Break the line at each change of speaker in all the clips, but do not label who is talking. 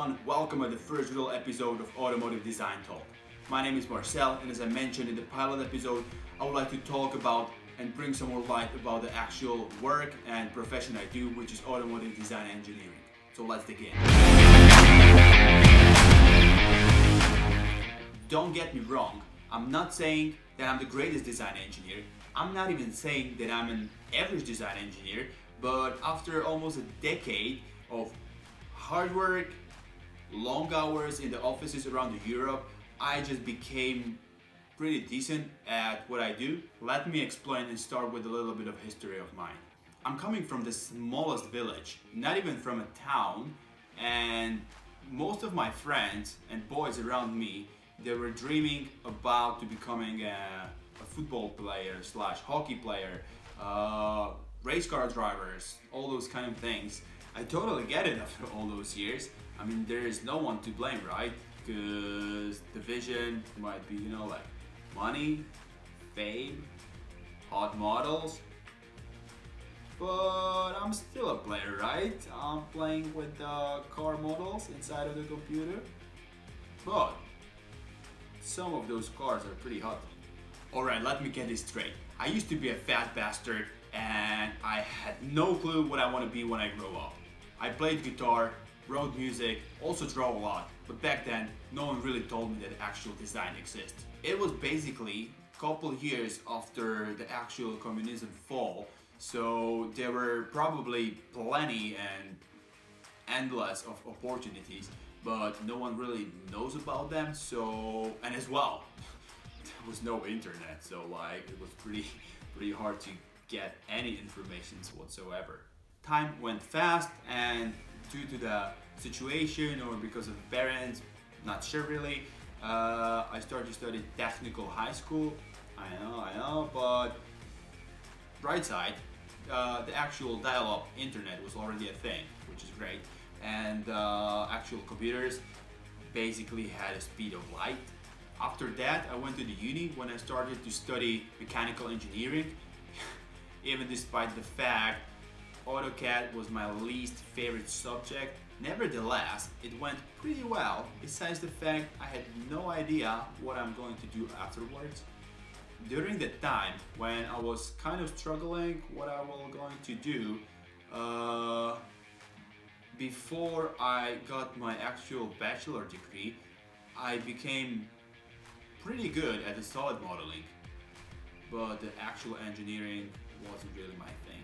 everyone, welcome to the first real episode of Automotive Design Talk. My name is Marcel, and as I mentioned in the pilot episode, I would like to talk about and bring some more light about the actual work and profession I do, which is automotive design engineering. So let's dig in. Don't get me wrong, I'm not saying that I'm the greatest design engineer. I'm not even saying that I'm an average design engineer, but after almost a decade of hard work, long hours in the offices around Europe, I just became pretty decent at what I do. Let me explain and start with a little bit of history of mine. I'm coming from the smallest village, not even from a town, and most of my friends and boys around me, they were dreaming about to becoming a football player slash hockey player, race car drivers, all those kind of things. I totally get it after all those years. I mean, there is no one to blame, right? Because the vision might be, like money, fame, hot models. But I'm still a player, right? I'm playing with the car models inside of the computer. But some of those cars are pretty hot. Alright, let me get this straight. I used to be a fat bastard and I had no clue what I want to be when I grow up. I played guitar, wrote music, also draw a lot, but back then no one really told me that actual design exists. It was basically a couple years after the actual communism fall, so there were probably plenty and endless of opportunities, but no one really knows about them. So, and as well, there was no internet, so it was pretty hard to get any information whatsoever. Time went fast, and due to the situation or because of parents, not sure really, I started to study technical high school. I know, but bright side, the actual dial-up internet was already a thing, which is great, and actual computers basically had a speed of light. After that, I went to the uni when I started to study mechanical engineering, even despite the fact AutoCAD was my least favorite subject. Nevertheless, it went pretty well, besides the fact I had no idea what I'm going to do afterwards. During the time when I was kind of struggling what I was going to do, before I got my actual bachelor degree, I became pretty good at the solid modeling, but the actual engineering wasn't really my thing.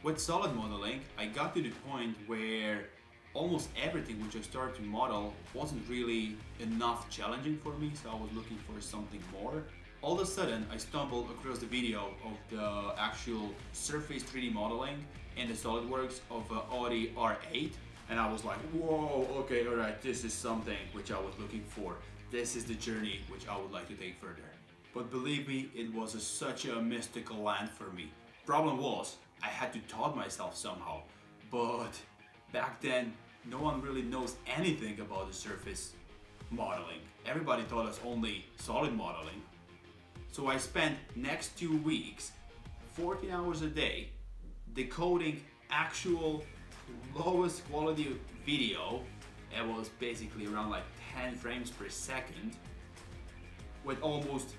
With solid modeling, I got to the point where almost everything which I started to model wasn't really enough challenging for me, so I was looking for something more. All of a sudden, I stumbled across the video of the actual surface 3D modeling in the SolidWorks of Audi R8, and I was like, whoa, okay, alright, this is something which I was looking for. This is the journey which I would like to take further. But believe me, it was such a mystical land for me. Problem was, I had to taught myself somehow, but back then no one really knows anything about the surface modeling. Everybody taught us only solid modeling. So I spent next 2 weeks, 14 hours a day, decoding actual lowest quality video. It was basically around 10 frames per second, with almost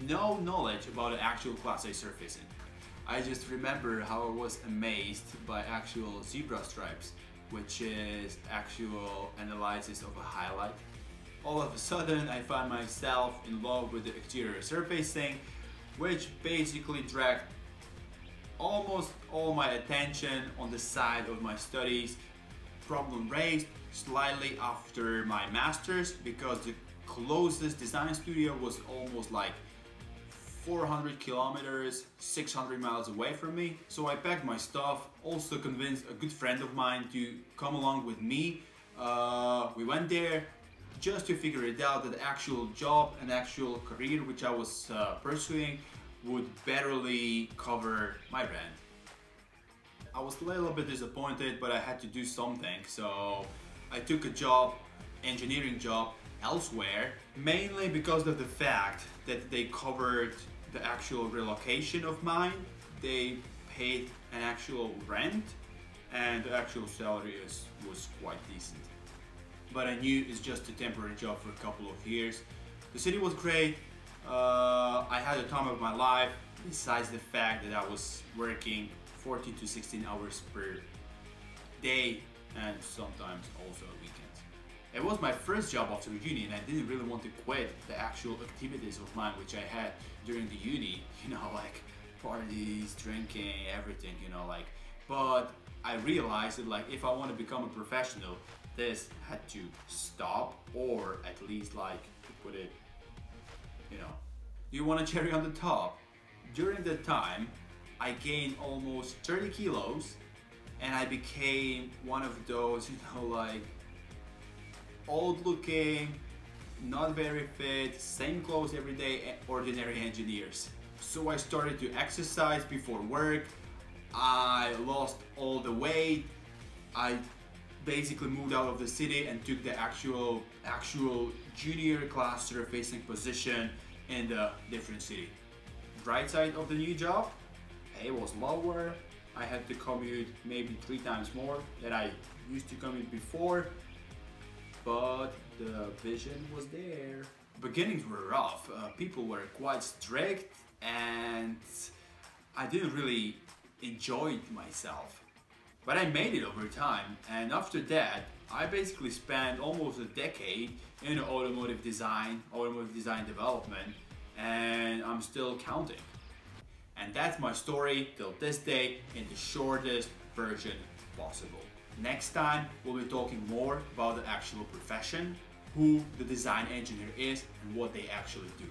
no knowledge about the actual Class A surfacing. I just remember how I was amazed by actual zebra stripes, which is actual analysis of a highlight. All of a sudden I found myself in love with the exterior surfacing, which basically dragged almost all my attention on the side of my studies. Problem raised slightly after my master's, because the closest design studio was almost 400 kilometers, 600 miles away from me. So I packed my stuff, also convinced a good friend of mine to come along with me. We went there just to figure it out, that the actual job and actual career which I was pursuing would barely cover my rent. I was a little bit disappointed, but I had to do something, so I took a job, engineering job, elsewhere, mainly because of the fact that they covered the actual relocation of mine. They paid an actual rent, and the actual salary was quite decent. but I knew it's just a temporary job for a couple of years. The city was great. I had the time of my life, besides the fact that I was working 14 to 16 hours per day and sometimes also weekends. It was my first job after uni and I didn't really want to quit the actual activities of mine which I had during the uni, you know, like parties, drinking, everything, you know, like, but I realized that like if I want to become a professional, this had to stop, or at least like to put it, you know, you want a cherry on the top. During that time, I gained almost 30 kilos and I became one of those, you know, like old looking, not very fit, same clothes every day, ordinary engineers. So I started to exercise before work. I lost all the weight. I basically moved out of the city and took the actual junior class surfacing position in the different city. Right side of the new job, it was lower. I had to commute maybe 3 times more than I used to commute before, but the vision was there. Beginnings were rough. People were quite strict and I didn't really enjoy myself. But I made it over time, and after that I basically spent almost a decade in automotive design development, and I'm still counting. And that's my story till this day in the shortest version possible. Next time we'll be talking more about the actual profession, who the design engineer is and what they actually do.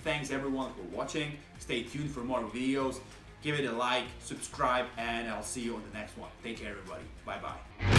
Thanks everyone for watching. Stay tuned for more videos. Give it a like, subscribe, and I'll see you on the next one. Take care everybody. Bye bye.